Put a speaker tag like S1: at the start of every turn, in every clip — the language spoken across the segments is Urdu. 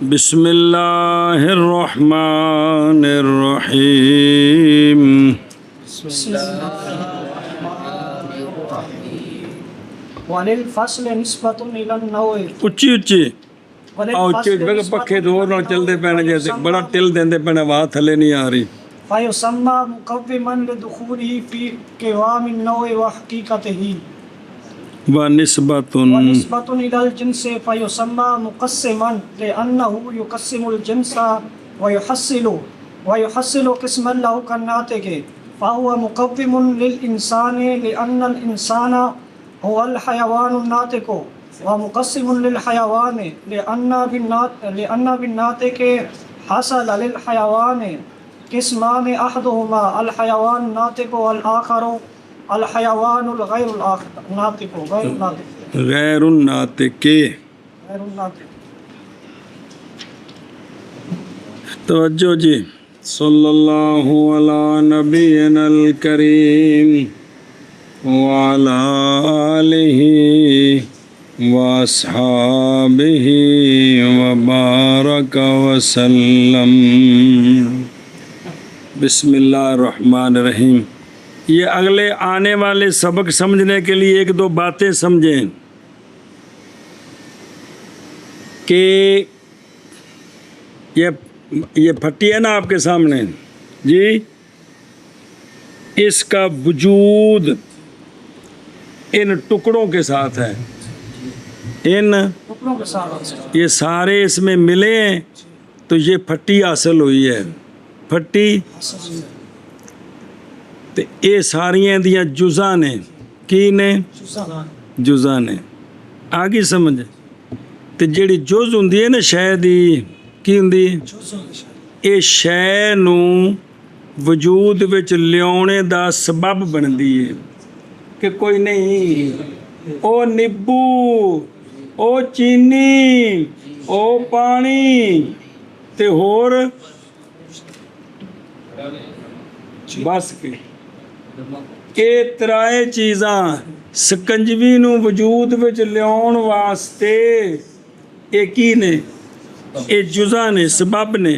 S1: بسم اللہ الرحمن الرحیم
S2: وَلِلْفَصْلِ نِسْبَةٌ إِلَى النَّوْعِ
S1: اچھی اچھی اچھی پکھے تو اور چلتے پینے جیسے بڑا ٹل دیندے پینے آواز تھلے نہیں آ رہی
S2: فَيُسَمَّى مُقَوِّمًا لِدُخُولِهِ فِي قِوَامِ النَّوْعِ وَحَقِيقَتِهِ
S1: ونسبۃ
S2: وَنِسْبَةٌ إِلَى الْجِنسِ فَيُسَمَّى مُقَسِّمًا لِأَنَّهُ يُقَسِّمُ الْجِنسَ وَيُحَصِّلُ قِسْمًا لَهُ كَالنَّاطِقِ فَهُوَ مُقَوِّمٌ لِلْإِنسَانِ لِأَنَّ الْإِنسَانَ هو الحيوان الناطق ومقسم للحيوان لأن بالناطق حصل للحيوان قسمان أحدهما الحيوان الناطق والآخر الحيوان الغير الناطق
S1: غیر الناطق توجہ جی صلی اللہ علی نبینا الکریم وعلى آلہ واصحابہ وبارک وسلم بسم اللہ الرحمن الرحیم یہ اگلے آنے والے سبق سمجھنے کے لیے ایک دو باتیں سمجھیں کہ یہ پھٹی ہے نا آپ کے سامنے جی اس کا وجود ان ٹکڑوں کے ساتھ ہے یہ سارے اس میں ملے ہیں تو یہ پھٹی حاصل ہوئی ہے پھٹی تو یہ ساریاں دیاں جزاں نے کی نے جزاں نے آگے سمجھ تو جیڑی جز ہوندی ہے نا شے دی کی ہوندی یہ شے نوں وجود وچ لیاونے دا سبب بندی ہے کہ کوئی نہیں او نیبو او چینی او پانی تے ہور بس کے یہ ترائے چیزاں سکنجوی نو وجود وچ لیاون واسطے یہ کی نے یہ جزاں نے سبب نے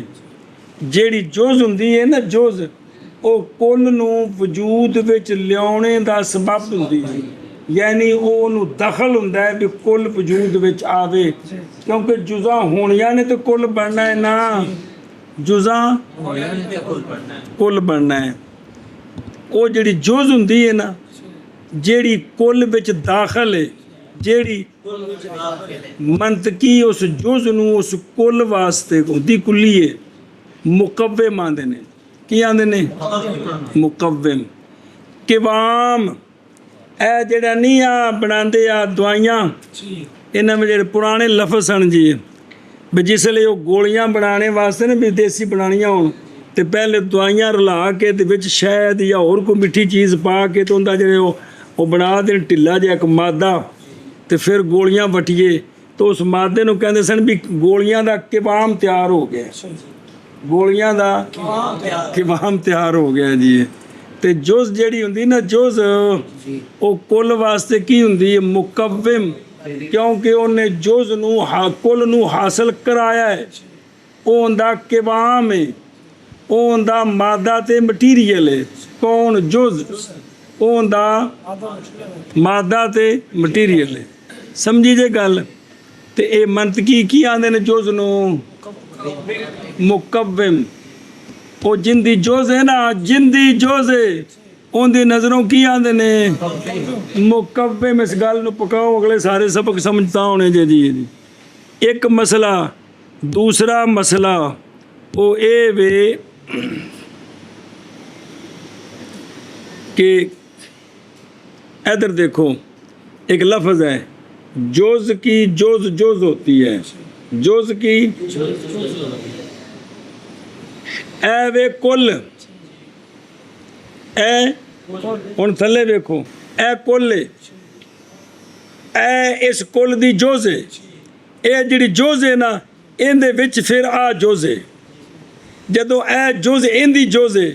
S1: جیڑی جز ہوندی ہے نا جز او کل نو وجود وچ لیاونے دا سبب ہوندی ہے یعنی او نو دخل ہوندا ہے بھی کل وجود وچ آوے کیونکہ جزاں ہونیاں نے تو کل بننا ہے نا جزاں کل بننا ہے او جیڑی جز ہوندی ہے نا جیڑی کل وچ داخل ہے جیڑی منطقی اس جز نو اس کل واسطے ہوندی کلی ہے مقوم آندے نے کی آندے نے مقوم قوام اے جڑا نہیں بناندے دوائیاں انہاں میں جڑے پرانے لفظ سن جی بھی جس لئے وہ گولیاں بنانے واسطے نا بھی دیسی بنانیاں ہوں تے پہلے دوائیاں رلا کے تے وچ شہد یا اور کوئی مٹھی چیز پا کے تو اندر جڑے وہ بنا دین ٹھلا جہا ایک مادہ تے پھر گولیاں وٹیے تو اس مادے نو کہندے سن بھی گولیاں دا قوام تیار ہو گیا گولیاں دا قوام تیار ہو گیا جی تے جز جیڑی ہوندی نا جز او کل واسطے کی ہوندی ہے مقوم کیونکہ انہیں جز نو کل نو حاصل کرایا ہے او اندا قوام ہے او اندا مادہ تے مٹیریل ہے کون جز او اندا مادہ تے مٹیریل ہے سمجھی جے گل تے اے منطقی کی آندے نے جز نو مقوم وہ جندی جوز ہے نا جندی جوز ہے ان دی نظروں کی آندے نے مقوم اس گل نو پکاؤ اگلے سارے سبق سمجھتا ہونے جی ایک مسئلہ دوسرا مسئلہ وہ اے وے کہ ادھر دیکھو ایک لفظ ہے جوز کی جوز جوز ہوتی ہے جوز کی اے وے کل اے ہن تھلے ویکھو اے کل اے اس کل دی جوز ہے اے جڑی جوز ہے نا ان دے وچ پھر آ جوز ہے جدو اے جوز ان دی جوز ہے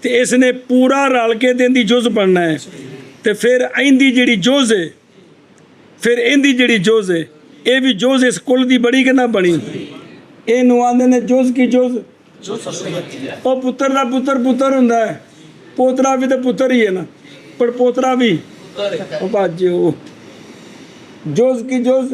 S1: تے اس نے پورا رل کے دین دی جوز بننا ہے تے پھر این دی جڑی جوز ہے پھر ان دی جڑی جوز ہے اے بھی جوز اس کل دی بڑی کہ نہ بنی ਇਹਨੂੰ ਆਂਦੇ ਨੇ ਜੁਜ਼ ਕੀ ਜੁਜ਼। ਉਹ ਪੁੱਤਰ ਦਾ ਪੁੱਤਰ ਪੁੱਤਰ ਹੁੰਦਾ ਹੈ, ਪੋਤਰਾ ਵੀ ਤਾਂ ਪੁੱਤਰ ਹੀ ਹੈ ਨਾ, ਪਰ ਪੋਤਰਾ ਵੀ ਉਹ ਬਾਜੋ ਜੁਜ਼ ਕੀ ਜੁਜ਼।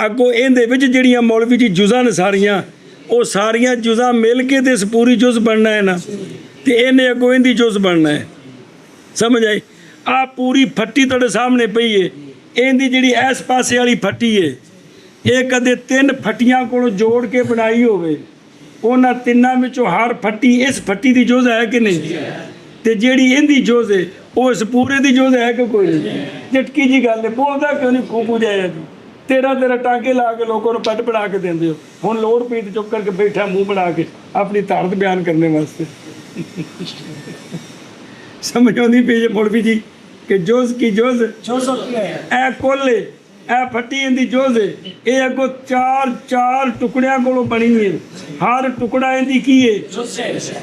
S1: ਅੱਗੋਂ ਇਹਦੇ ਵਿੱਚ ਜਿਹੜੀਆਂ ਮੌਲਵੀ ਜੀ ਜੁਜ਼ਾਂ ਨੇ ਸਾਰੀਆਂ, ਉਹ ਸਾਰੀਆਂ ਜੁਜ਼ਾਂ ਮਿਲ ਕੇ ਤੇ ਇਸ ਪੂਰੀ ਜੁਜ਼ ਬਣਨਾ ਹੈ ਨਾ, ਤੇ ਇਹਨੇ ਅੱਗੋਂ ਇਹਦੀ ਜੁਜ਼ ਬਣਨਾ ਹੈ। ਸਮਝ ਆਈ? ਆ ਪੂਰੀ ਫੱਟੀ ਤੁਹਾਡੇ ਸਾਹਮਣੇ ਪਈ ਹੈ, ਇਹਦੀ ਜਿਹੜੀ ਇਸ ਪਾਸੇ ਵਾਲੀ ਫੱਟੀ ਹੈ, ਇਹ ਕਦੇ 3 ਫੱਟੀਆਂ ਕੋਲੋਂ ਜੋੜ ਕੇ ਬਣਾਈ ਹੋਵੇ, ਉਹਨਾਂ ਤਿੰਨਾਂ ਵਿੱਚੋਂ ਹਰ ਫੱਟੀ ਇਸ ਫੱਟੀ ਦੀ ਜੁਜ਼ ਹੈ ਕਿ ਨਹੀਂ, ਤੇ ਜਿਹੜੀ ਇਹਦੀ ਜੁਜ਼ ਹੈ ਉਹ ਇਸ ਪੂਰੇ ਦੀ ਜੁਜ਼ ਹੈ ਕਿ ਕੋਈ ਨਹੀਂ। ਝਟਕੀ ਜੀ ਗੱਲ ਹੈ, ਬੋਲਦਾ ਕਿਉਂ ਨਹੀਂ ਖੂਬੂ ਜਾਇਆ ਜੀ। ਤੇਰਾ ਟਾਂਕੇ ਲਾ ਕੇ ਲੋਕਾਂ ਨੂੰ ਪੱਟ ਬਣਾ ਕੇ ਦਿੰਦੇ ਹੋ, ਹੁਣ ਲੋੜ ਪਈ ਤੇ ਚੁੱਕ ਕਰਕੇ ਬੈਠਾ ਮੂੰਹ ਬਣਾ ਕੇ ਆਪਣੀ ਧਾਰਤ ਬਿਆਨ ਕਰਨੇ ਵਾਸਤੇ। ਸਮਝ ਆਉਂਦੀ ਪਈ ਜੇ ਮੌਲਵੀ ਜੀ ਕਿ ਜੁਜ਼ ਕੀ ਜੁਜ਼ ਇਹ ਕੁੱਲ ਇਹ ਫੱਟੀ ਇਹਦੀ ਜੁਜ਼ ਹੈ, ਇਹ ਅੱਗੋਂ 4 ਟੁਕੜਿਆਂ ਕੋਲੋਂ ਬਣੀ ਹੈ, ਹਰ ਟੁਕੜਾ ਇਹਦੀ ਕੀ ਹੈ,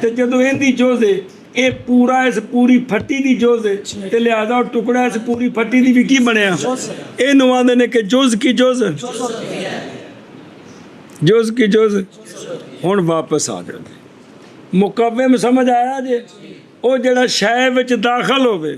S1: ਤੇ ਜਦੋਂ ਇਹਦੀ ਜੁਜ਼ ਹੈ ਇਹ ਪੂਰਾ ਇਸ ਪੂਰੀ ਫੱਟੀ ਦੀ ਜੁਜ਼ ਹੈ, ਤੇ ਲਿਹਾਜ਼ਾ ਉਹ ਟੁਕੜਾ ਇਸ ਪੂਰੀ ਫੱਟੀ ਦੀ ਵੀ ਕੀ ਬਣਿਆ, ਇਹਨੂੰ ਆਂਦੇ ਨੇ ਕਿ ਜੁਜ਼ ਕੀ ਜੁਜ਼। ਜੁਜ਼ ਕੀ ਜੁਜ਼। ਹੁਣ ਵਾਪਸ ਆ ਜਾਂਦੇ ਮੁਕੱਵਮ। ਸਮਝ ਆਇਆ ਜੇ? ਉਹ ਜਿਹੜਾ ਸ਼ੈ ਵਿੱਚ ਦਾਖਲ ਹੋਵੇ।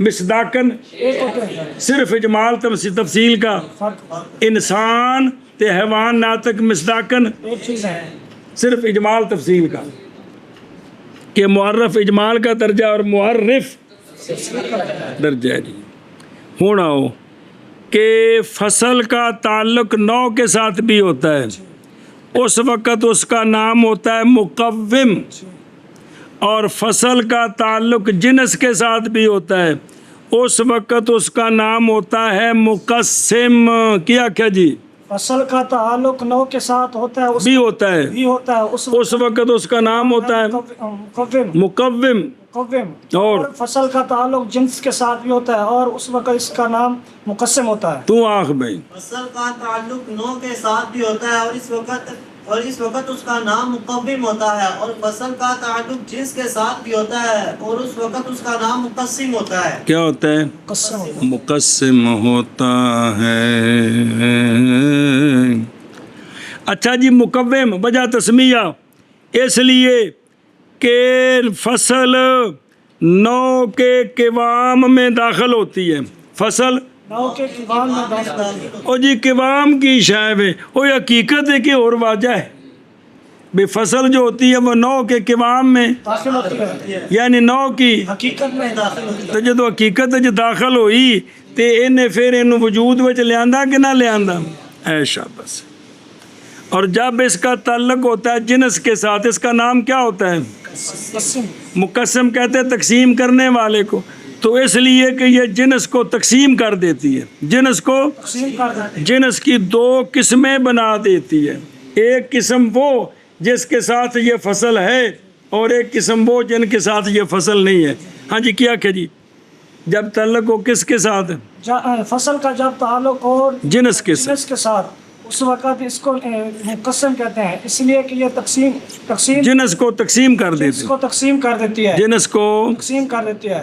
S1: مصداقن
S2: ایک ہوتے ہیں
S1: صرف اجمال تفصیل کا
S2: فرق
S1: انسان تے حیوان ناطق مصداقن
S2: ایک چیز ہے
S1: صرف اجمال تفصیل کا کہ معرف اجمال کا درجہ اور معرف درجہ ہے جی ہوں آؤ کہ فصل کا تعلق نوع کے ساتھ بھی ہوتا ہے اس وقت اس کا نام ہوتا ہے مقوم اور فصل کا تعلق جنس کے ساتھ بھی ہوتا ہے اس وقت اس کا نام ہوتا ہے مقسم کیا کیا جی
S2: فصل کا تعلق نو کے ساتھ ہوتا ہے اس
S1: بھی ہوتا ہے
S2: بھی ہوتا ہے
S1: اس وقت اس کا نام ہوتا ہے
S2: مقوم
S1: مقوم
S2: مقوم
S1: اور
S2: فصل کا تعلق جنس کے ساتھ بھی ہوتا ہے اور اس وقت اس کا نام مقسم ہوتا ہے
S1: تو آنکھ بھائی
S3: فصل کا تعلق نو کے ساتھ بھی ہوتا ہے اور اس وقت اس کا نام مقوم ہوتا ہے اور فصل کا تعلق جنس کے ساتھ بھی ہوتا ہے اور اس وقت اس کا نام مقسم ہوتا ہے
S1: کیا ہوتا ہے
S2: مقسم ہوتا ہے
S1: مقسم ہوتا ہے اچھا جی مقوم وجہ تسمیہ اس لیے کہ فصل نو کے قوام میں داخل ہوتی ہے فصل
S2: نو کے قوام میں داخل ہوتی ہے
S1: او جی قوام کی شاید ہے وہ حقیقت ہے کہ اور واجہ ہے بے فصل جو ہوتی ہے وہ نو کے قوام میں
S2: داخل ہوتی ہے
S1: یعنی نو کی
S2: حقیقت میں داخل ہوتی ہے
S1: تو جدو حقیقت جو داخل ہوئی تو انہیں پھر انہوں وجود وچ لیاندہ کہ نہ لیاندہ ایشا بس اور جب اس کا تعلق ہوتا ہے جنس کے ساتھ اس کا نام کیا ہوتا ہے
S2: مقسم
S1: مقسم کہتے ہیں تقسیم کرنے والے کو تو اس لیے کہ یہ جنس کو تقسیم کر دیتی ہے جنس کو
S2: تقسیم کر دیتے ہیں
S1: جنس کی دو قسمیں بنا دیتی ہے ایک قسم وہ جس کے ساتھ یہ فصل ہے اور ایک قسم وہ جن کے ساتھ یہ فصل نہیں ہے ہاں جی کیا کہ جی جب تعلق ہو کس کے ساتھ
S2: فصل کا جب تعلق اور
S1: جنس کے ساتھ
S2: جنس کے ساتھ اس وقت اس کو مقسم کہتے ہیں اس لیے کہ یہ تقسیم
S1: جنس کو تقسیم کر
S2: جنس
S1: دیتی
S2: کو تقسیم کر دیتی ہے
S1: جنس کو
S2: تقسیم کر دیتی ہے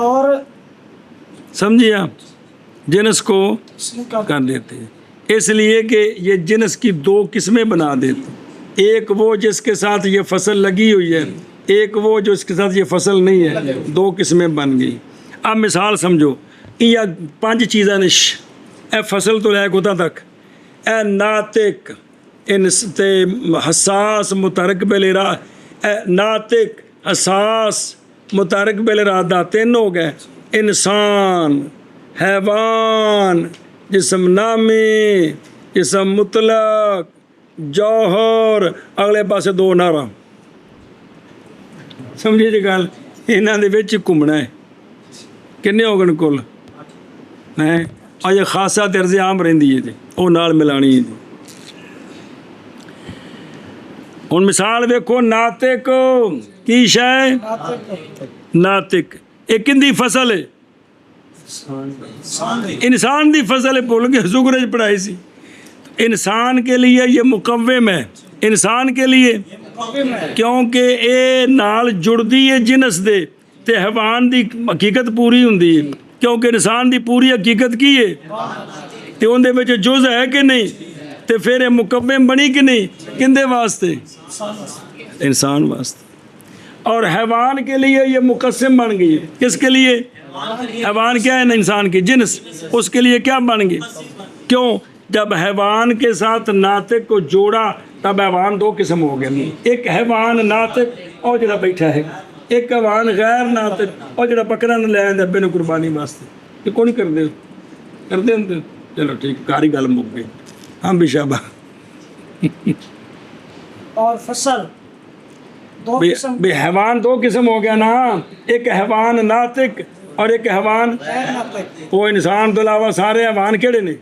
S2: اور
S1: سمجھیے آپ جنس کو
S2: تقسیم کر
S1: کر دیتے ہیں اس لیے کہ یہ جنس کی دو قسمیں بنا دیتے ایک وہ جس کے ساتھ یہ فصل لگی ہوئی ہے ایک وہ جو اس کے ساتھ یہ فصل نہیں ہے دو قسمیں بن گئی اب مثال سمجھو یہ 5 چیزیں نش اے فصل تو لے کتا تک اے ناطق تے حساس متحرک بالارادہ اے ناطق حساس متحرک بالارادہ 3 ہو گئے انسان حیوان جسم نامی جسم مطلق جوہر اگلے پاسے 2 نعرہ سمجھے جی گل انہاں دے وچ گھومنا ہے کنے ہو گئے کل ہیں اور یہ خاصا طرز عام رہندی ہے جی وہ نال ملانی ہے جی ہن مثال ویکھو ناطق کی شے ناطق ایک کندی فصل ہے انسان دی فصل ہے بھول کے زگرج پڑھائی سی انسان کے لیے یہ مقوم ہے انسان کے لیے کیونکہ اے نال جڑدی ہے جنس دے تے حیوان دی حقیقت پوری ہوندی ہے کیونکہ انسان دی پوری حقیقت کی ہے تے اون دے وچ جز ہے کہ نہیں تے پھر یہ مقوم بنی کہ نہیں کندے واسطے انسان واسطے اور حیوان کے لیے یہ مقسم بن گئی ہے کس کے لیے حیوان کیا ہے انسان کی جنس اس کے لیے کیا بن گئی کیوں جب حیوان کے ساتھ ناطق کو جوڑا تب حیوان 2 قسم ہو گئے ایک حیوان ناطق اور جڑا بیٹھا ہے ایک حیوان غیر ناطق اور جڑا بکرا نہ لے آندا بن قربانی واسطے یہ کون کر دے چلو ٹھیک کاری گل مک گئی ہاں بھی شاباش
S2: اور فصل 2 قسم
S1: بے حیوان 2 قسم ہو گیا نا ایک حیوان ناطق اور ایک حیوان
S2: غیر ناطق
S1: وہ انسان تو علاوہ سارے حیوان کیڑے نے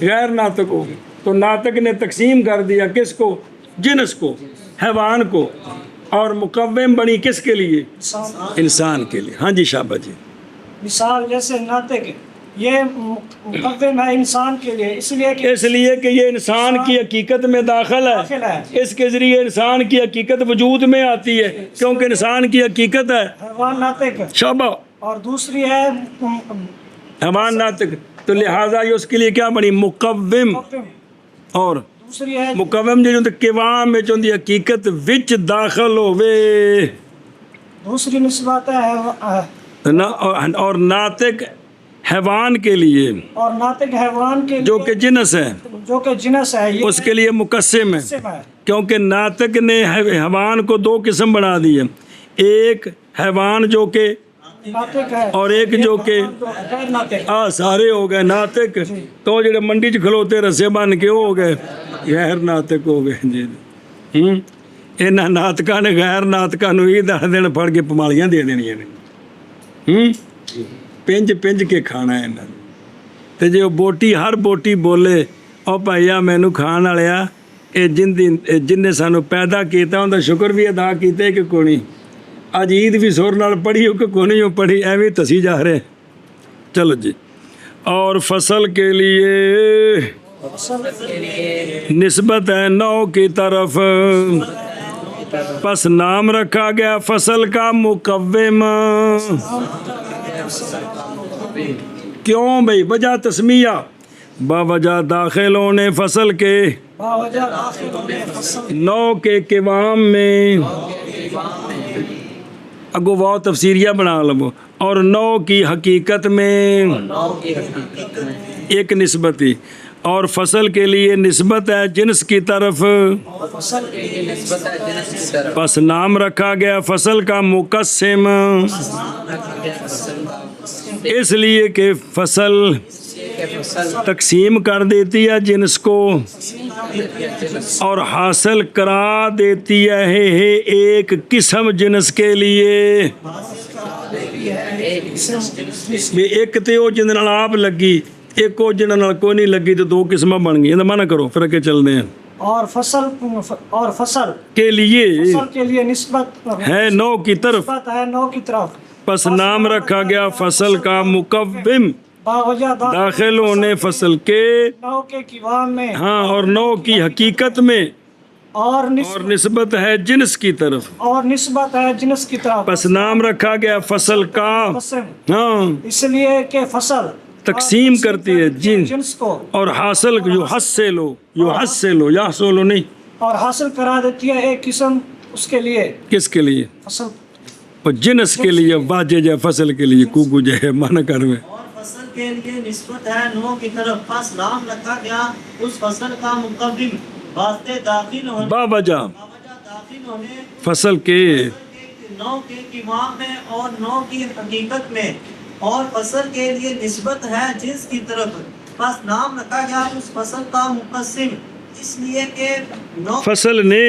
S1: غیر ناطق ہو گئے تو ناطق نے تقسیم کر دیا کس کو جنس کو حیوان کو اور مقوم بنی کس کے لیے انسان کے لیے ہاں جی شابہ جی
S2: مثال جیسے ناطق یہ مقوم ہے انسان کے لیے اس لیے کہ
S1: یہ انسان کی حقیقت میں داخل ہے اس کے ذریعے انسان کی حقیقت وجود میں آتی ہے کیونکہ انسان کی حقیقت ہے
S2: حیوان ناطق
S1: شابہ
S2: اور دوسری ہے
S1: حیوان ناطق تو لہٰذا یہ اس کے لیے کیا بنی مقوم اور
S2: دوسری ہے
S1: مقوم جو قوام میں چوندی حقیقت وچ داخل ہوئے
S2: دوسری نسبت ہے
S1: اور ناطق حیوان کے لیے
S2: اور ناطق حیوان کے
S1: جو
S2: لیے
S1: کہ جنس ہے
S2: جو کہ جنس ہے یہ
S1: اس کے لیے مقسم ہے،
S2: قسم ہے۔
S1: کیونکہ ناطق نے حیوان کو دو قسم بنا دی ہے، ایک حیوان جو کہ
S2: ناطق ہے
S1: اور ایک جو کہ
S2: غیر ناطق۔
S1: سارے ہو گئے ناطق، تو جڑے منڈی چ کھلوتے رسے بن کے وہ ہو گئے غیر ناطق ہو گئے جی۔ انہاں ناطقاں نے غیر ناطقاں نوں ہی 10 دن پڑھ کے پمالیاں دے دینیاں نے، پنج پنج کے کھانا ہے انہاں نے۔ تے جے بوٹی ہر بوٹی بولے او بھائیا مینوں کھان والیا اے جن نے سانوں پیدا کیتا اوندا شکر بھی ادا کیتے کہ کوئی نہیں، اج عید بھی سر نال پڑھی ہو کہ کوئی نہیں پڑھی، ایویں تسی جا رہے۔ چلو جی، اور فصل کے لیے نسبت ہے نو کی طرف، پس نام رکھا گیا فصل کا مقوم۔ کیوں بھائی؟ وجہ تسمیہ، باوجہ داخل ہونے فصل کے
S2: باوجہ داخل ہونے فصل
S1: نو کے قوام میں، اگو واو تفسیریہ بنا لو، اور نو کی حقیقت میں ایک نسبت ہی، اور فصل کے لیے نسبت ہے جنس کی طرف،
S2: فصل کے لیے نسبت ہے جنس کی طرف،
S1: پس نام رکھا گیا فصل کا مقسم، اس لیے کہ فصل تقسیم کر دیتی ہے جنس کو اور حاصل کرا دیتی ہے ایک قسم جنس کے لیے۔ ایک تے وہ جن نال آپ لگی، ایک وہ جن نال کوئی نہیں لگی، تو دو قسمیں بن گئی۔ مانا کرو پھر اگے چلتے ہیں۔
S2: اور فصل
S1: کے لیے
S2: نسبت
S1: ہے نو کی طرف،
S2: نسبت ہے نو کی طرف،
S1: پس نام رکھا گیا فصل کا مقوم،
S2: باوجہ
S1: داخل ہونے فصل کے
S2: نو کے قوام میں،
S1: ہاں اور نو کی حقیقت میں،
S2: اور
S1: اور نسبت ہے جنس کی طرف،
S2: نسبت ہے جنس کی طرف،
S1: پس نام رکھا گیا فصل کا،
S2: قسم،
S1: ہاں
S2: اس لیے کہ فصل
S1: تقسیم کرتی ہے
S2: جنس کو
S1: اور حاصل یو حاصل نہیں،
S2: اور حاصل کرا دیتی ہے ایک قسم اس کے لیے،
S1: کس کے لیے؟
S2: فصل
S1: اور جنس کے لیے، واجہ جائے فصل کے لیے، کوکو جائے مانا کر میں،
S3: اور فصل کے لیے نسبت ہے نو کی طرف، پس نام رکھا گیا اس فصل کا مقدم، واسطے داخل ہونے،
S1: باوجہ
S3: داخل ہونے
S1: فصل کے
S3: نو کے قوام میں اور نو کی حقیقت میں، اور فصل کے لیے نسبت ہے جنس کی طرف، پس نام رکھا گیا اس فصل کا مقسم، اس لیے کہ نو
S1: فصل نے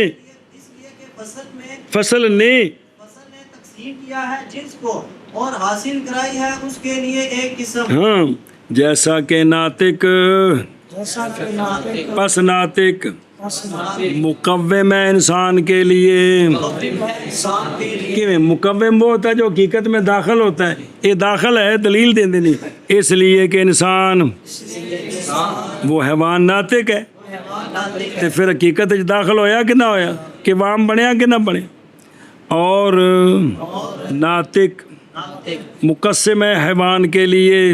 S3: فصل نے تقسیم کیا ہے جنس کو اور حاصل کرائی ہے اس کے لیے ایک قسم،
S1: ہاں جیسا کہ ناطق،
S2: جیسا کہ ناطق،
S1: پس ناطق
S2: پس ناطق
S1: مقوم ہے انسان کے لیے۔
S3: انسان کے لیے
S1: کہ مقوم وہ ہوتا ہے جو حقیقت میں داخل ہوتا ہے، یہ داخل ہے دلیل دے دینی، اس لیے کہ انسان وہ حیوان ناطق ہے، تو پھر حقیقت داخل ہویا کہ نہ ہویا، کہ وام بنیا کہ نہ بنے، اور ناطق مقسم ہے حیوان کے لیے،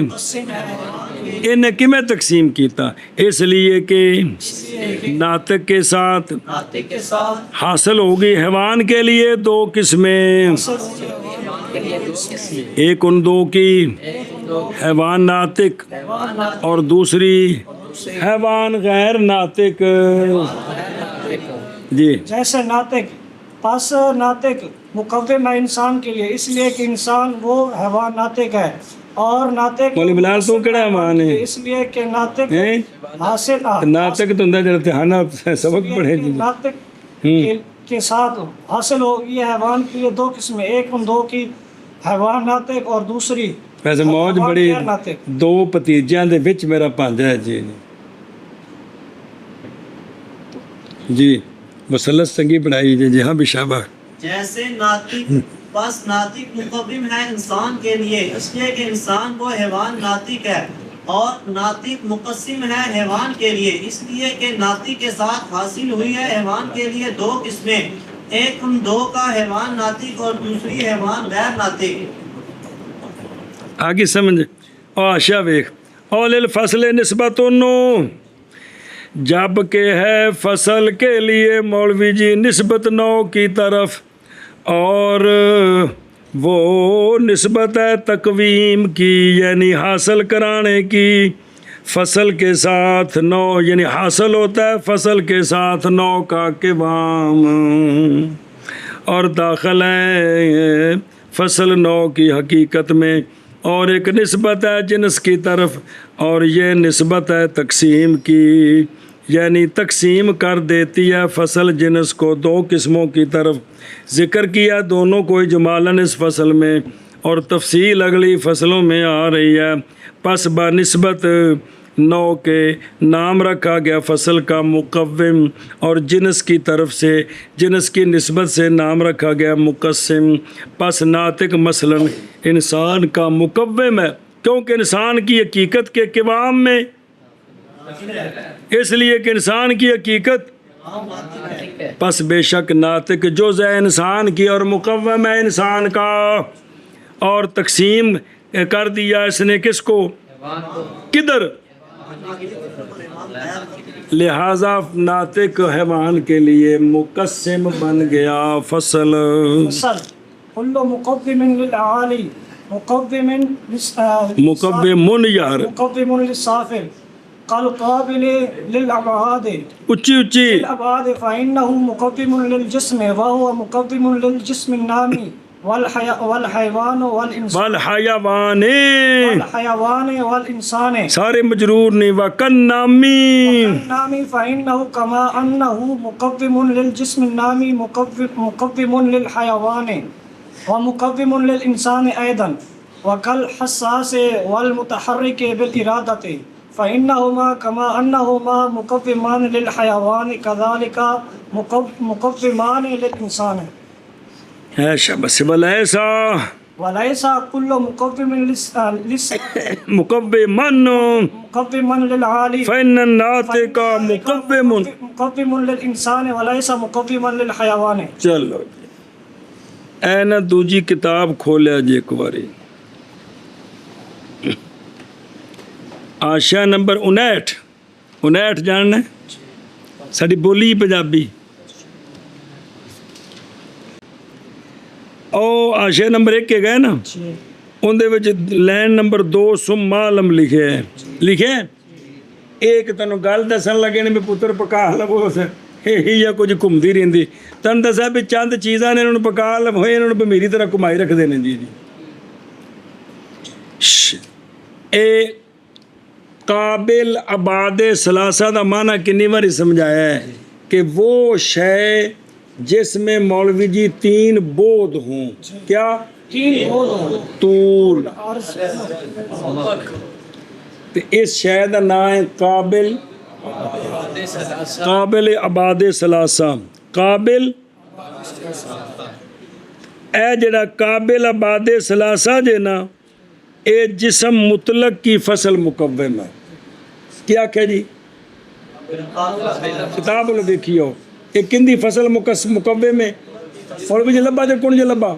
S1: انہیں کمیں تقسیم کیتا، اس لیے کہ ناطق کے ساتھ حاصل ہوگی حیوان کے لیے دو قسمیں، ایک ان دو کی حیوان ناطق اور دوسری حیوان غیر ناطق۔ جی
S2: جیسے ناطق، پس ناطق مقوم ہے انسان کے لیے، اس لیے کہ انسان وہ حیوان ناطق ہے، اور ناطق
S1: مولی بلال تو کہڑا حیوان ہے؟
S2: اس لیے کہ ناطق
S1: ہیں؟
S2: حاصل
S1: ناطق تو ہوندا جڑا تہانا سبق پڑھے جی۔
S2: ناطق کے ساتھ حاصل ہوگی حیوان کے لیے دو قسمیں، ایک ان دو کی حیوان ناطق اور دوسری
S1: ویسے موج بڑی،
S2: غیر ناطق۔
S1: دو بھتیجیاں دے وچ میرا پانجا ہے جی۔ جی مثلث چنگی بنائی جی، ہاں بشابہ۔
S3: جیسے ناطق، پس ناطق مقوم ہے انسان کے لیے، اس لیے کہ انسان وہ حیوان ناطق ہے، اور ناطق مقسم ہے حیوان کے لیے، اس لیے کہ ناطق کے ساتھ حاصل ہوئی ہے حیوان کے لیے دو قسمیں، ایک ان دو کا حیوان ناطق اور دوسری حیوان غیر ناطق۔
S1: آگے سمجھ آشا ویخ اول الفصل نسبت جب کہ ہے فصل کے لیے مولوی جی نسبت نو کی طرف، اور وہ نسبت ہے تقویم کی یعنی حاصل کرانے کی، فصل کے ساتھ نو یعنی حاصل ہوتا ہے فصل کے ساتھ نو کا قوام، اور داخل ہے فصل نو کی حقیقت میں، اور ایک نسبت ہے جنس کی طرف، اور یہ نسبت ہے تقسیم کی یعنی تقسیم کر دیتی ہے فصل جنس کو دو قسموں کی طرف، ذکر کیا دونوں کو اجمالاً اس فصل میں، اور تفصیل اگلی فصلوں میں آ رہی ہے۔ پس بنسبت نو کے نام رکھا گیا فصل کا مقوم، اور جنس کی طرف سے جنس کی نسبت سے نام رکھا گیا مقسم۔ پس ناطق مثلا انسان کا مقوم ہے، کیونکہ انسان کی حقیقت کے قوام میں، اس لیے کہ انسان کی حقیقت، پس بے شک ناطق جز ہے انسان کی اور مقوم ہے انسان کا، اور تقسیم کر دیا اس نے کس کو، کدھر، لہذا ناطق حیوان کے لیے مقسم بن گیا فصل۔
S2: فصل كل مقوم للأعالي
S1: مقوم یار
S2: مقوم للسافل كالقابل للأبعاد
S1: اچھی اچھی
S2: الأبعاد فإنه مقوم للجسم وهو مقوم للجسم النامي والحيوان والإنسان
S1: والحیوان
S2: والإنسان
S1: سارے مجرور نہیں، وَكَالنَّامِ
S2: النامي فإنه كما أنه مقوم للجسم النامي مقوم للحيوان ومقوم للإنسان أيضا، وكالحساس والمتحرك بالإرادة فإنهما كما أنهما مقومان للحيوان كذلك مقومان للإنسان۔
S1: ہے شبس ولیسا
S2: وليس كل مقوم
S1: مقومن
S2: مقوم للعالي
S1: فإن الناطق مقوم۔
S2: مقوم للإنسان وليس مقوما للحيوان۔
S1: چلو اے نا دوجی کتاب کھولیا جی ایک باری، آشا نمبر 59 جاننا ساری بولی پنجابی، او آشا نمبر 1 کے گئے نا، اندر لائن نمبر 2 ثم عالم لکھے ہے، ایک تینوں گل دسن لگے نے بھی پتر پکا لو یا کچھ گھومتی رہتی، تین دسا بھی چند چیزاں نے انہوں پکا لو انہوں نے میری طرح کمائی رکھتے ہیں جی اے قابل عباد ثلاثہ دا معنی کنی باری سمجھایا ہے کہ وہ شے جس میں مولوی جی 3 بود ہوں، کیا
S2: 3 بود
S1: طول، تو اس شے دا نام ہے قابل عباد ثلاثہ، قابل اے جڑا قابل عباد ثلاثہ جے نا، اے جسم مطلق کی فصل مقوم ہے، کیا کہ جی کتاب لو دیکھیو کہ کندی فصل مقوم میں، اور بھی لبا جو کون جو لبا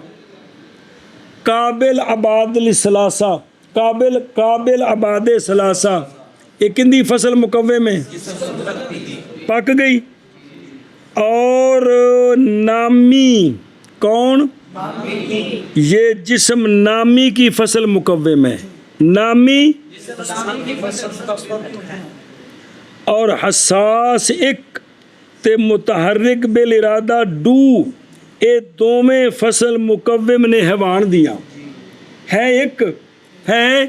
S1: قابل عباد ثلاثہ، قابل عباد ثلاثہ، یہ کندی فصل مقوم میں پک گئی، اور نامی کون، یہ جسم نامی کی فصل مقوم ہے، نامی اور حساس ایک تے متحرک بالارادہ ڈو، اے دوویں فصل مقوم نے حیوان دیا ہے، ایک ہے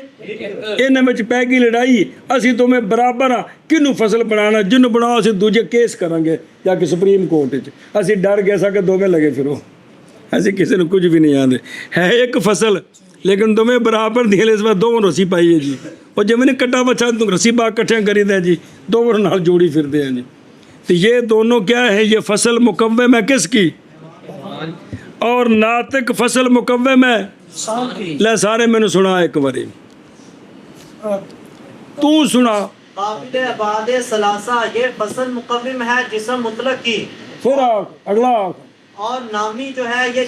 S1: انہاں وچ پی گئی لڑائی، اسی دوویں برابر ہاں، کنوں فصل بنانا، جنوں بناؤ اسی دوجے کیس کریں گے جا کے سپریم کورٹ وچ، اسی ڈر گئے سا کہ دوویں لگے پھرو، ایسے کسی نے کچھ بھی نہیں آتے، ہے ایک فصل لیکن تمہیں برابر دی اس بار دونوں رسی پائی ہے جی، اور جب میں نے کٹا بچا تم رسی پا کٹھے کری دیں جی، دونوں نال جوڑی پھرتے ہیں جی، تو یہ دونوں کیا ہے، یہ فصل مقوم ہے کس کی، اور ناطق فصل مقوم ہے، لے سارے میں نے سنا ایک باری، تو سنا
S3: قابل عباد ثلاثہ یہ فصل مقوم ہے جسم مطلق کی،
S1: پھر اگلا،
S3: اور نامی جو ہے یہ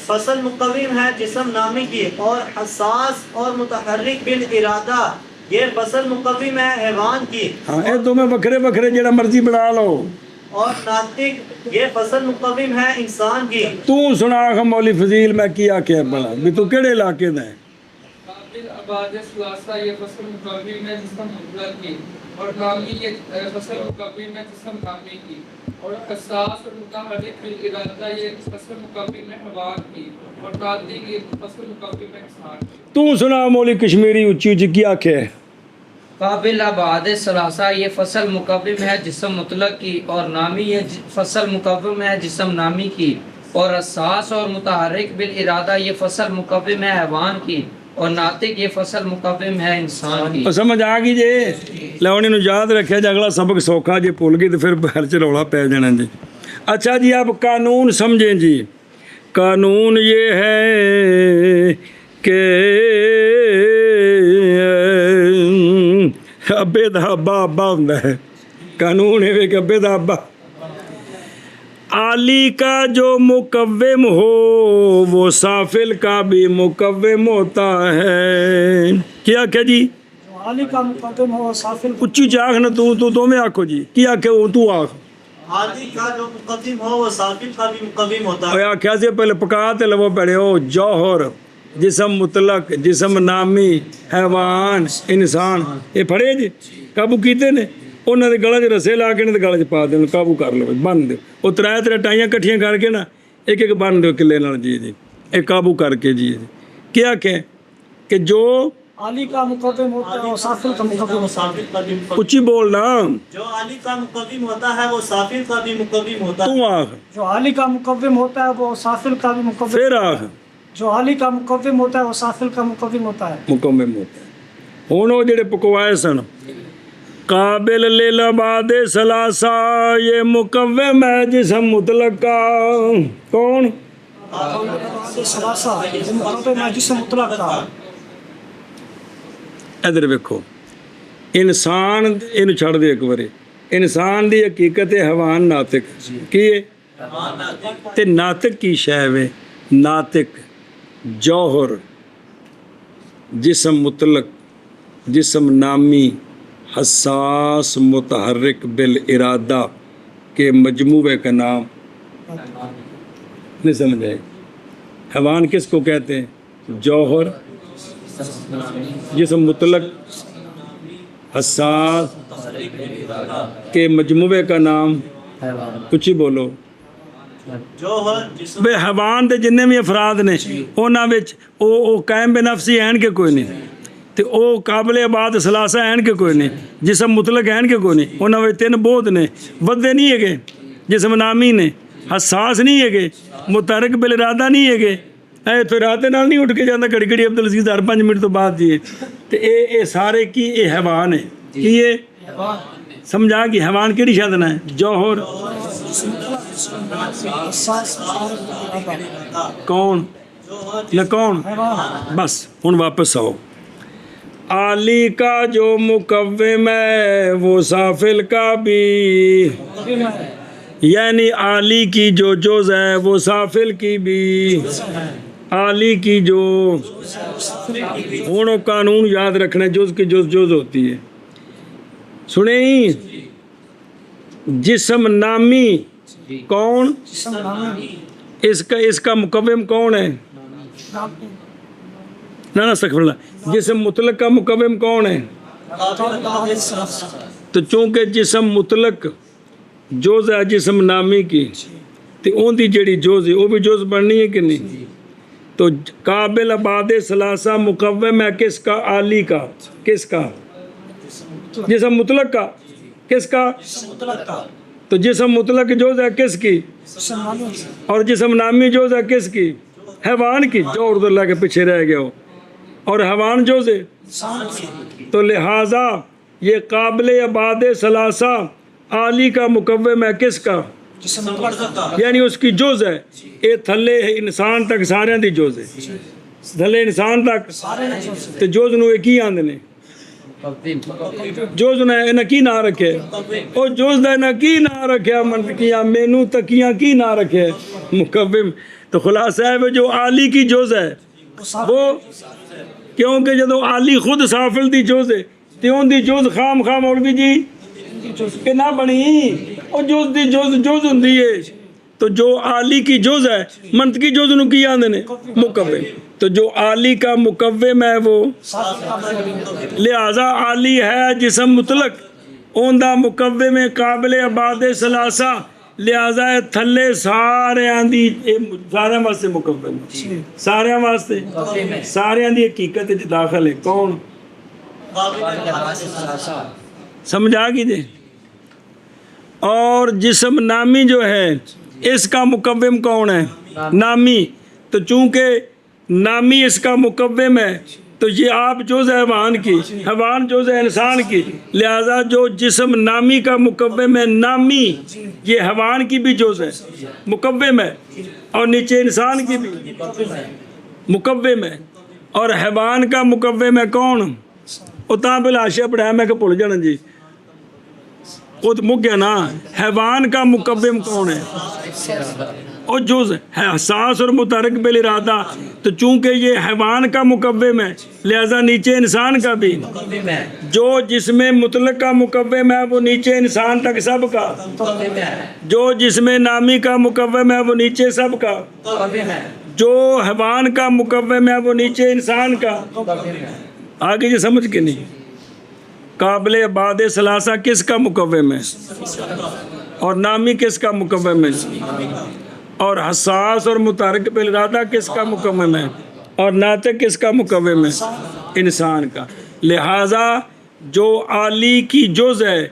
S3: فصل مقوم ہے جسم نامی کی، اور حساس اور متحرک بالارادہ یہ فصل مقوم ہے حیوان کی۔
S1: ہاں اے تمہیں بکھرے بکھرے جڑا مرضی بنا لو،
S3: اور ناطق یہ فصل مقوم ہے انسان کی
S1: تو سنا مولی فضیل میں کیا کیا بڑا بھی تو کہڑے علاقے دا ہے
S4: قابل آباد ثلاثہ یہ فصل مقوم ہے جسم مطلق کی اور نامی یہ فصل مقوم ہے جسم نامی کی اور حساس اور متحرک بالارادہ یہ فصل مقوم ہے حیوان کی اور ناطق یہ فصل مقوم ہے انسان کی
S1: تو سنا مولی کشمیری اچھی اچھی کیا کیا ہے
S5: قابل آباد ثلاثہ یہ فصل مقوم ہے جسم مطلق کی اور نامی یہ فصل مقوم ہے جسم نامی کی اور حساس اور متحرک بالارادہ یہ فصل مقوم ہے حیوان کی اور ناطق یہ فصل مقوم ہے انسان کی
S1: اور سمجھ آ گئی جی لیونی نو یاد رکھے جی اگلا سبق سوکھا جی بھول گئی تو پھر گھر چ رولا پی جانا جی اچھا جی آپ قانون سمجھیں جی قانون یہ ہے کہ ابے دا ابا ابا ہوندا ہے قانون ہے کہ ابے دا ابا عالی کا جو مقوم ہو وہ سافل کا بھی مقوم ہوتا ہے کیا کہ جی
S2: جو عالی کا مقدم ہو سافل
S1: اچھی چاخ نا تو میں آکھو جی کیا کہ وہ تو آکھ
S3: عالی کا جو مقدم ہو وہ سافل کا بھی مقوم ہوتا
S1: اور
S3: ہے
S1: آکھیا سے پہلے پکاتے لو پڑے ہو جوہر جسم مطلق جسم نامی حیوان انسان یہ پڑھے جی قابو کیتے نے انہوں نے گلا چ رسے لا کے گلا چ پا دیں قابو کر لو بن دو وہ تر ٹائیاں کٹھیاں کر کے نا ایک ایک بن دو کلے نال جی جی ایک قابو کر کے جی کیا کہ جو
S2: عالی کا مقدم ہوتا ہے وہ سافل کا مقدم ہوتا ہے
S3: سافل کا بھی مقوم
S1: اچھی بولنا
S3: جو عالی کا مقوم ہوتا ہے وہ سافل کا بھی مقوم ہوتا ہے
S1: تو آخ
S2: جو عالی کا مقدم ہوتا ہے وہ سافل کا بھی مقدم
S1: پھر آخ
S2: جو عالی کا مقدم ہوتا ہے وہ سافل کا مقدم ہوتا ہے
S1: مکمل ہوتا ہے ہوں وہ جڑے پکوائے سن قابل للعباد ثلاثہ یہ مقوم ہے جسم مطلق کا کون
S2: ثلاثہ یہ مقدم ہے جسم مطلق کا
S1: ادھر ویکھو انسان اینو چھڑ دے ایک باری انسان دی حقیقت ہے حیوان ناطق کی ہے تے ناطق کی شے وے ناطق جوہر جسم مطلق جسم نامی حساس متحرک بالارادہ کے مجموعے کا نام نہیں سمجھ آئے حیوان کس کو کہتے ہیں جوہر جسم مطلق حساس کے مجموعے کا نام کچھ ہی بولو
S3: جوہر جسم
S1: بے حیوان دے جننے بھی افراد نے انہاں وچ او قائم بے نفسی ہیں کہ کوئی نہیں تے او قابل عباد ثلاثہ ہیں کہ کوئی نہیں جسم مطلق ہیں کہ کوئی نہیں انہاں وچ تین بہت نے ودے نہیں ہے جسم نامی نے حساس نہیں ہے متحرک بالارادہ نہیں ہے اے تو رات نال نہیں اٹھ کے جانا گھڑی گھڑی عبدالعزیز ہر 5 منٹ تو بعد جی تے اے سارے کی اے حیوان ہے کی یہ سمجھا کہ حیوان کیڑی شادنا ہے جوہر کون یا کون بس ہن واپس آؤ عالی کا جو مقوم ہے وہ سافل کا بھی یعنی عالی کی جو جز ہے وہ سافل کی بھی عالی کی جو ہوں قانون یاد رکھنا جز کی جز ہوتی ہے سنیں جسم نامی کون اس کا مقوم کون ہے نا استغفر اللہ جسم مطلق کا مقوم کون ہے تو چونکہ جسم مطلق جوز ہے جسم نامی کی تو اون دی جڑی جوز ہے وہ بھی جوز بننی ہے کہ نہیں تو قابل عباد ثلاثہ مقوم ہے کس کا عالی کا کس کا جسم مطلق کا کس کا تو جسم مطلق جوز ہے کس کی اور جسم نامی جوز ہے کس کی حیوان کی جو اردو اللہ کے پیچھے رہ گیا ہو اور حیوان جوز ہے تو لہٰذا یہ قابل عباد ثلاثہ عالی کا مقوم ہے کس کا یعنی اس کی جز ہے یہ تھلے انسان تک سارے دی جز ہے تھلے انسان تک تے جز نو ایک ہی آندے نے جز نے انہاں کی نہ رکھے او جز دا نہ کی نہ رکھیا منطقیاں مینو تکیاں کی نہ رکھے مقوم تو خلاصہ ہے وہ جو عالی کی جز ہے وہ کیونکہ جدو عالی خود سافل دی جز ہے تے اون دی جز خام مولوی جی کہ نہ بنی ਉਹ ਜੁਜ਼ ਦੀ ਜੁਜ਼ ਹੁੰਦੀ ਏ تو جو عالی کی جز ہے منطقی جز نو کی آندے نے مکوم تو جو عالی کا مکوم ہے وہ لہذا عالی ہے جسم مطلق اون دا مکوم قابل عباد ثلاثہ لہذا تھلے سارے دی سارے واسطے مکوم سارے واسطے سارے دی حقیقت وچ داخل ہے کون سمجھ آ گئی جی اور جسم نامی جو ہے اس کا مکوم کون ہے نامی تو چونکہ نامی اس کا مکوم ہے تو یہ آپ جز ہے حیوان کی حیوان جز ہے انسان کی لہذا جو جسم نامی کا مکوم ہے نامی یہ حیوان کی بھی جز ہے مکوم ہے اور نیچے انسان کی بھی مکوم ہے اور حیوان کا مکوم ہے کون اتنا بلاشے پڑھایا میں کہ بھول جانا جی وہ تو مک گیا نا حیوان کا مکوم کون ہے اور جز ہے حساس اور متحرک بالارادہ تو چونکہ یہ حیوان کا مکوم ہے لہذا نیچے انسان کا بھی جو جس میں مطلق کا مکوم ہے وہ نیچے انسان تک سب کا جو جس میں نامی کا مکوم ہے وہ نیچے سب کا جو حیوان کا مکوم ہے وہ نیچے انسان کا آگے یہ سمجھ کے نہیں قابل عباد ثلاثہ کس کا مکوم ہے اور نامی کس کا مکوم ہے اور حساس اور متحرک بالارادہ کس کا مکوم ہے اور ناطق کس کا مکوم ہے انسان کا لہذا جو عالی کی جز ہے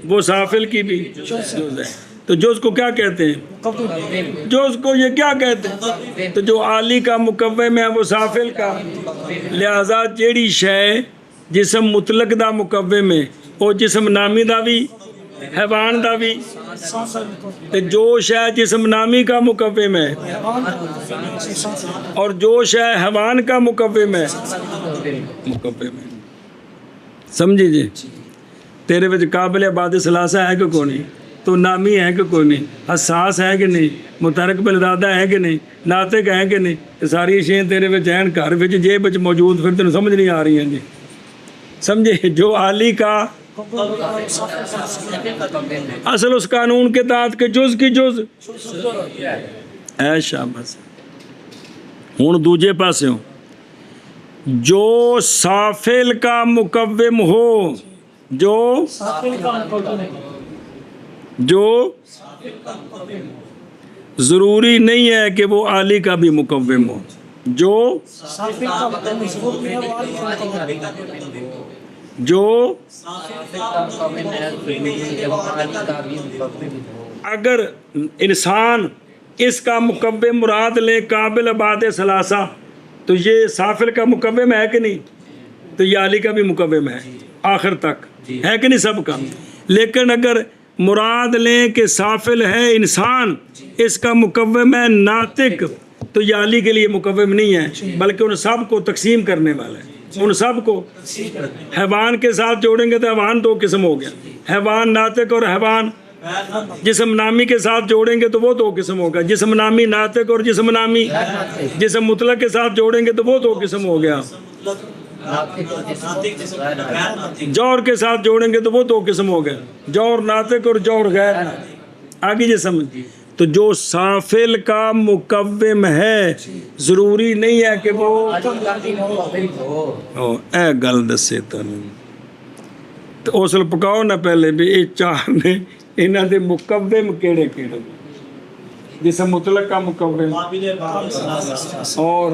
S1: وہ سافل کی بھی جز ہے تو جز کو کیا کہتے ہیں جز کو یہ کیا کہتے ہیں تو جو عالی کا مکوم ہے وہ سافل کا لہذا جیڑی شے جسم مطلق دا مکوم ہے اور جسم نامی دا بھی حیوان دا بھی تے جو شے جسم نامی کا مکوم ہے اور جو شے حیوان کا مکوم ہے سمجھی جی تیرے وچ قابل عباد ثلاثہ ہے کہ کوئی نہیں تو نامی ہے کہ کوئی نہیں حساس ہے کہ نہیں متحرک بالارادہ ہے کہ نہیں ناطق ہے کہ نہیں یہ ساری شیئیں تیرے وچ ہیں گھر وچ جیب وچ موجود پھر تینوں سمجھ نہیں آ رہی ہیں جی سمجھے جو عالی کا اصل اس قانون کے تحت کہ جز کی جز اے شاباش ہوں دوجے پاسے ہوں جو سافل کا مکوم ہو جو ضروری نہیں ہے کہ وہ عالی کا بھی مکوم ہو جو اگر انسان اس کا مکوم مراد لے قابل عباد ثلاثہ تو یہ سافل کا مکوم ہے کہ نہیں تو یہ عالی کا بھی مکوم ہے آخر تک ہے کہ نہیں سب کا لیکن اگر مراد لیں کہ سافل ہے انسان اس کا مکوم ہے ناطق تو یہ عالی کے لیے مکوم نہیں ہے بلکہ ان سب کو تقسیم کرنے والا ہے ان سب کو حیوان کے ساتھ جوڑیں گے تو حیوان دو قسم ہو گیا حیوان ناطق اور حیوان جسم نامی کے ساتھ جوڑیں گے تو وہ دو قسم ہوگا جسم نامی ناطق اور جسم نامی جسم مطلق کے ساتھ جوڑیں گے تو وہ دو قسم ہو گیا جوہر کے ساتھ جوڑیں گے تو وہ دو قسم ہو گئے جوہر ناطق اور جوہر غیر آگے جی سمجھ تو جو سافل کا مکوم ہے ضروری نہیں ہے کہ وہ اے گل دسے تو اصل پکاؤ نہ پہلے بھی یہ چار نے انہاں دے مکوم کیڑے کیڑے جسم مطلق کا مکوم اور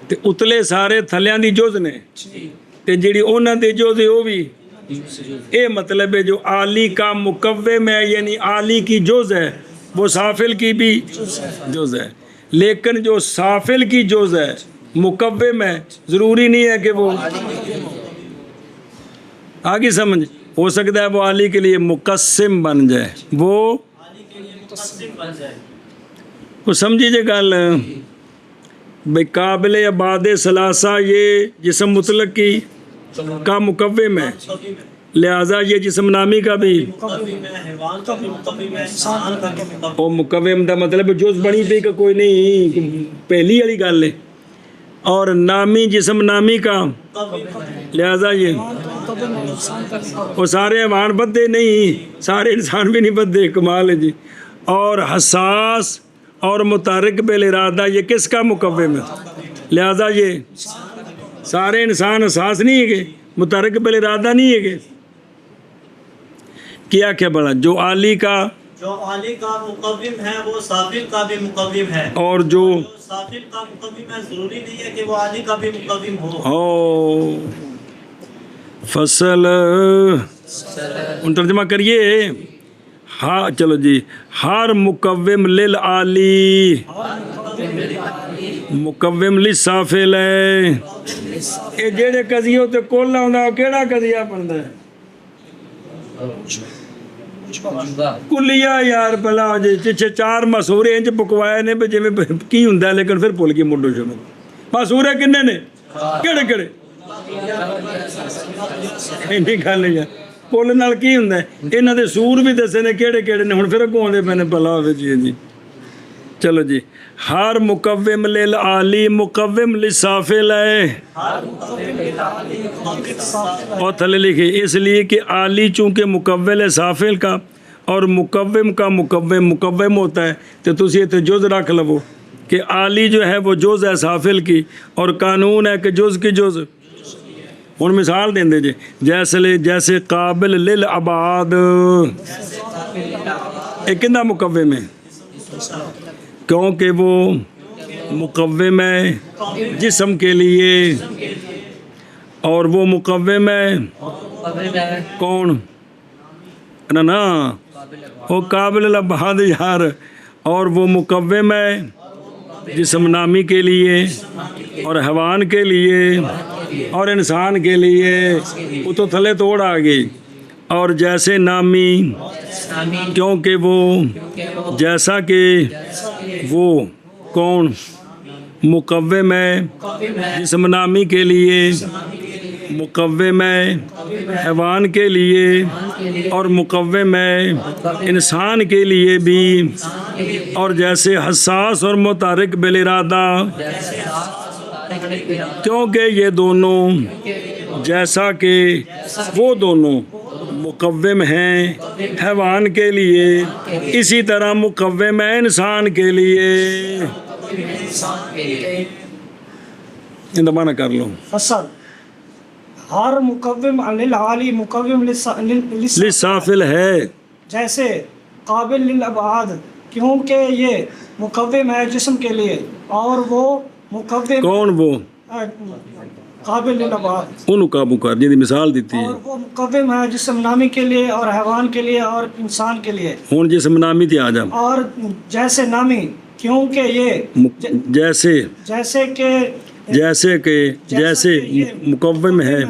S1: تے اتلے سارے تھلیاں دی جز نے تے جڑی انہاں دے جز ہے وہ بھی اے مطلب ہے جو عالی کا مکوم ہے یعنی عالی کی جز ہے وہ سافل کی بھی جز ہے لیکن جو سافل کی جز ہے مکوم ہے ضروری نہیں ہے کہ وہ آگے سمجھ ہو سکتا ہے وہ عالی کے لیے مقسم بن جائے وہ سمجھی جے گل بھئی قابل عباد ثلاثہ یہ جسم مطلق کی کا مکوم ہے لہذا یہ جسم نامی کا بھی اور مکوم دا مطلب جز بنی پی کہ کوئی نہیں پہلی والی گل ہے اور نامی جسم نامی کا، لہذا یہ
S2: مقوم ہے انسان کے لیے،
S1: وہ سارے حیوان بدے نہیں، سارے انسان بھی نہیں بدے، کمال ہے جی۔ اور حساس اور متحرک بالارادہ یہ کس کا مقوم ہے؟ لہذا یہ سارے انسان حساس نہیں ہے، متحرک بالارادہ نہیں ہے۔ کیا بڑا جو عالی کا
S3: جو عالی کا مقوم ہے وہ سافل کا بھی مقوم ہے،
S1: اور جو
S3: جو سافل کا مقوم ہے ضروری نہیں ہے کہ وہ عالی کا بھی مقوم ہو۔
S1: فصل ان ترجمہ کریے، ہاں چلو جی، ہر مقوم للعالی مقوم للسافل ہے۔ یہ جہے قضیے تے کل آਉਂدا وہ کیڑا قضیہ بنتا ہے؟ کلیہ یار بلا جی چار مسورے انج پکوائے نے بھی جویں کی ہوندا ہے، لیکن پھر بھول گئی مڈو شمل۔ مسورے کنے نے کیڑے کیڑے؟ نہیں گل نہیں یار، کل نال کی ہوندا ہے؟ انہاں دے سور بھی دسے نے کیڑے کیڑے نے، ہن پھر اگوں آندے پے نے بلا ہوے جی۔ چلو جی، ہر مقوم للعالی مقوم للسافل ہے، اور تھلے لکھے اس لیے کہ عالی چونکہ مقوم ہے سافل کا، اور مقوم کا مقوم ہوتا ہے، تو تسی تے جز رکھ لو کہ عالی جو ہے وہ جز ہے سافل کی، اور قانون ہے کہ جز کی جز۔ ہن مثال دیں دے جی، جیسے قابل للعباد، ایک کندہ مقوم ہے کیونکہ وہ مقوم ہے جسم کے لیے، اور وہ مقوم ہے کون نا وہ قابل الابعاد یار، اور وہ مقوم ہے جسم نامی کے لیے اور حیوان کے لیے اور انسان کے لیے، وہ تو تھلے توڑ آ گئی۔ اور جیسے نامی کیونکہ وہ جیسا کہ وہ کون مقوم ہے جسم نامی کے لیے، مقوم ہے حیوان کے لیے، اور مقوم ہے انسان کے لیے بھی، اور جیسے حساس اور متحرک بالارادہ کیونکہ یہ دونوں جیسا کہ وہ دونوں مقوم ہیں حیوان کے لیے، اسی طرح مقوم ہے انسان کے لیے۔ معنی کر لو،
S2: فصل ہر مقوم للعالی مقوم
S1: للسافل ہے،
S2: جیسے قابل للابعاد کیونکہ یہ مقوم ہے جسم کے لیے، اور وہ مقوم
S1: کون وہ
S2: قابل للابعاد،
S1: انہوں قابو کر جی مثال دیتی ہے،
S2: اور وہ مقوم ہے جسم نامی کے لیے اور حیوان کے لیے اور انسان کے لیے۔
S1: ہوں جسم نامی تھی آ جا،
S2: اور جیسے نامی کیونکہ یہ
S1: جیسے مقوم ہے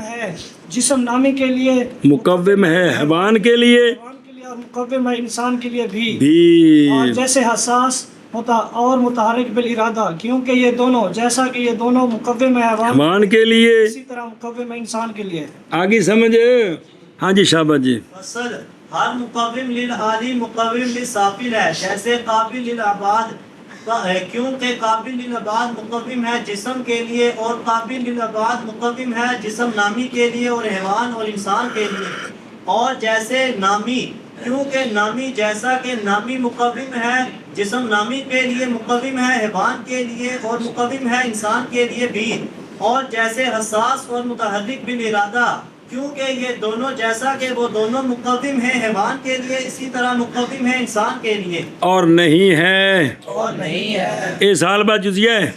S2: جسم نامی کے لیے،
S1: مقوم ہے حیوان کے لیے
S2: اور مقوم ہے انسان کے لیے بھی،
S1: بھی،
S2: اور جیسے حساس اور متحرک بالارادہ کیونکہ یہ دونوں جیسا کہ یہ دونوں مقوم ہے
S1: حیوان کے لیے،
S2: اسی طرح مقوم ہے انسان کے لیے۔
S1: آگے سمجھ؟ ہاں جی شاباش جی۔
S3: فصل ہر مقوم للعالی مقوم للسافل ہے، جیسے قابل للعباد کیونکہ قابل للعباد مقوم ہے جسم کے لیے، اور قابل للعباد مقوم ہے جسم نامی کے لیے اور حیوان اور انسان کے لیے۔ اور جیسے نامی کیونکہ نامی جیسا کہ نامی مقوم ہے جسم نامی کے لیے، مقوم ہے حیوان کے لیے اور مقوم ہے انسان کے لیے بھی۔ اور جیسے حساس اور متحرک بالارادہ کیونکہ یہ دونوں جیسا کہ وہ دونوں مقوم ہیں حیوان کے لیے، اسی طرح مقوم ہے انسان کے لیے۔
S1: اور نہیں ہے اے سال بعد جزیہ ہے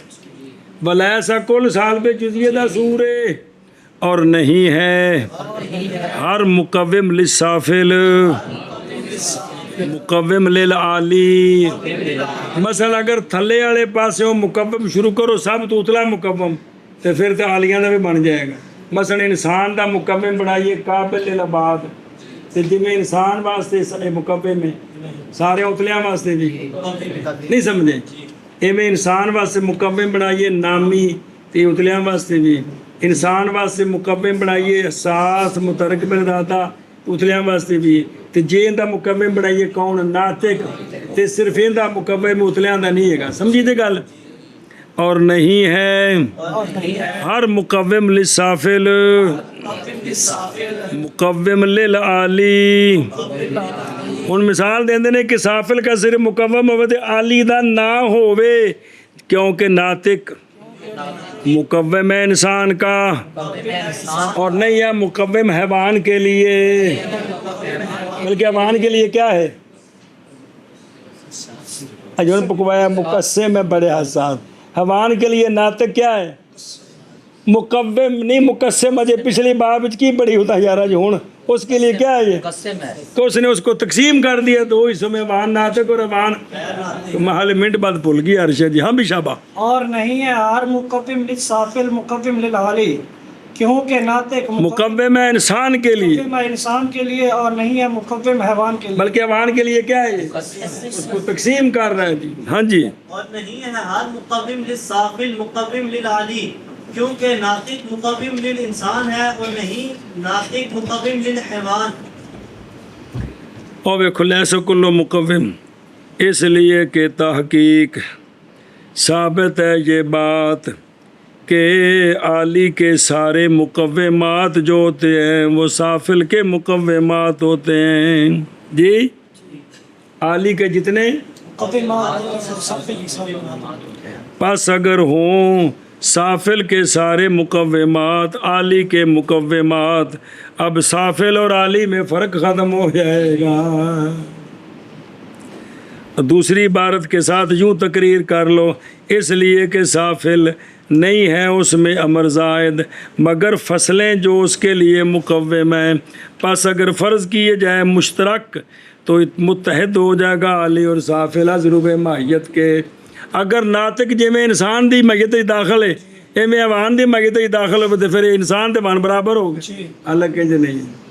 S1: بلا ایسا کل سال پہ جزیہ دا سورے، اور نہیں ہے ہر مقوم للسافل مقوم للعالی۔ مثلا اگر تھلے والے پاسے مقوم شروع کرو سب تو اتلا مقوم، تو پھر تو عالیاں دا بھی بن جائے گا۔ مثلا انسان دا مقوم بنائیے قابل للعباد، تو جی میں انسان واسطے مقوم ہے سارے اتلیاں واسطے بھی نہیں سمجھے، ایویں انسان واسطے مقوم بنائیے نامی، تو اتلیاں واسطے بھی، انسان واسطے مقوم بنائیے حساس متحرک بالارادہ اتلیاں واسطے بھی، تو جے ان دا مقوم بنائیے کون ناطق، تو صرف ان دا مقوم اتلیاں دا نہیں ہے گا۔ سمجھی تے گل؟ اور نہیں ہے ہر مقوم للسافل مقوم للعالی ہن مثال دیندے نے کہ سافل کا صرف مقوم ہوے تے عالی دا نہ ہووے کیونکہ ناطق مقوم ہے انسان کا اور نہیں ہے مقوم حیوان کے لیے بلکہ حیوان کے لیے کیا ہے اجون پکوایا مقسم ہے بڑے حساس حیوان کے لیے ناطق کیا ہے مقوم نہیں مقسم اجے پچھلی باب کی بڑی ہوتا یار جو ہوں اس کے لیے کیا ہے یہ
S5: مقسم ہے
S1: کہ اس نے اس کو تقسیم کر دیا دو حصوں میں حیوان ناطق اور حیوان محل منٹ بعد بھول گئی ارشد جی ہاں بھی شابہ
S2: اور نہیں ہے ہر مقوم للسافل مقوم للعالی کیونکہ ناطق
S1: مقوم ہے انسان کے لیے
S2: مقوم ہے انسان کے لیے اور نہیں ہے مقوم حیوان کے لیے
S1: بلکہ حیوان کے لیے کیا ہے یہ اس کو تقسیم کر رہا ہے جی ہاں جی
S3: اور نہیں ہے ہر مقوم للسافل مقوم للعالی کیونکہ ناطق مقوم للانسان ہے اور نہیں ناطق مقوم للحیوان
S1: اور ویکھو لیس کل مقوم اس لیے کہ تحقیق ثابت ہے یہ بات کہ عالی کے سارے مقومات جو ہوتے ہیں وہ سافل کے مقومات ہوتے ہیں جی عالی کے جتنے پس اگر ہوں سافل کے سارے مقومات عالی کے مقومات اب سافل اور عالی میں فرق ختم ہو جائے گا دوسری عبارت کے ساتھ یوں تقریر کر لو اس لیے کہ سافل نہیں ہے اس میں امر زائد مگر فصلیں جو اس کے لیے مقوم ہیں پس اگر فرض کیے جائے مشترک تو متحد ہو جائے گا عالی اور سافل ضروب ماہیت کے اگر ناطق جی میں انسان دی ماہیت داخل ہے ایویں حیوان دی ماہیت داخل ہو تو پھر انسان تے بن برابر ہو گئے الگ کنج نہیں